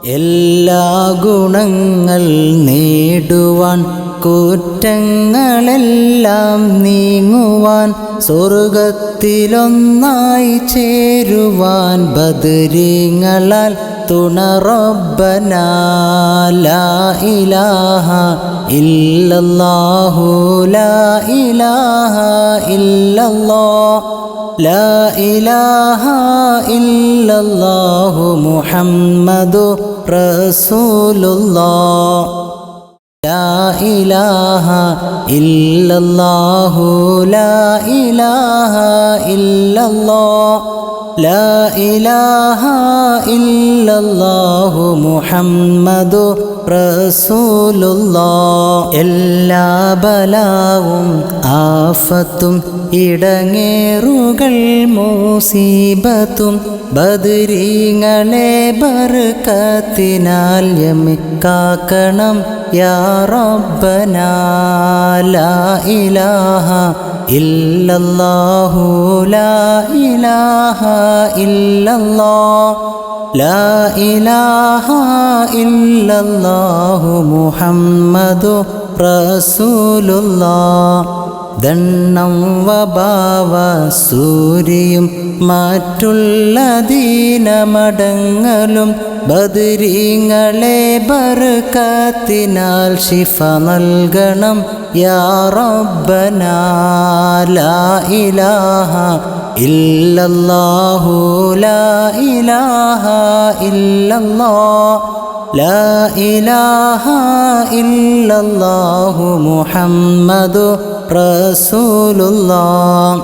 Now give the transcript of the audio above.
എല്ലാ ഗുണങ്ങൾ നേടുവാൻ കുറ്റങ്ങളെല്ലാം നീങ്ങുവാൻ സ്വർഗത്തിലൊന്നായി ചേരുവാൻ ബദരീങ്ങളാൽ തുണ റബ്ബനാ ലാ ഇലാഹ ഇല്ലല്ലാഹു ലാ ഇലാഹ ഇല്ലല്ലാഹ് ലാ ഇലാഹ ഇല്ലല്ലാഹു മുഹമ്മദു റസൂലുള്ളാഹ് ലാ ഇലാഹ ഇല്ലല്ലാഹു ലാ ഇലാഹ ഇല്ലല്ലാഹ് ലാ ഇലാഹ ഇല്ലല്ലാഹു മുഹമ്മദു റസൂലുള്ളാഹ് എല്ലാ ബലാവും ആഫത്തും ഇടങ്ങേറുകൾ മുസീബത്തും ബദരീങ്ങളെ ബർക്കത്തിനാൽ യമിക്കാക്കണം യാ റബ്ബനാ ലാ ഇലാഹ ഇല്ലല്ലാഹു ലാ ഇലാഹ ഇല്ലല്ലാഹ് ലാ ഇലാഹ ഇല്ലല്ലാഹു മുഹമ്മദു റസൂലുള്ളാഹ് ദണ്ണം വബാവ സൂരിയും മറ്റുള്ള ദീനമടങ്ങലും ബദരീങ്ങളെ ബർക്കത്തിനാൽ ശിഫ നൽകണം യാ റബ്ബനാ ലാ ഇലാഹ ഇല്ലല്ലാഹു ലാ ഇലാഹ ഇല്ലല്ലാഹ് ലാ ഇലാഹ ഇല്ലല്ലാഹു മുഹമ്മദു റസൂലുള്ളാഹ്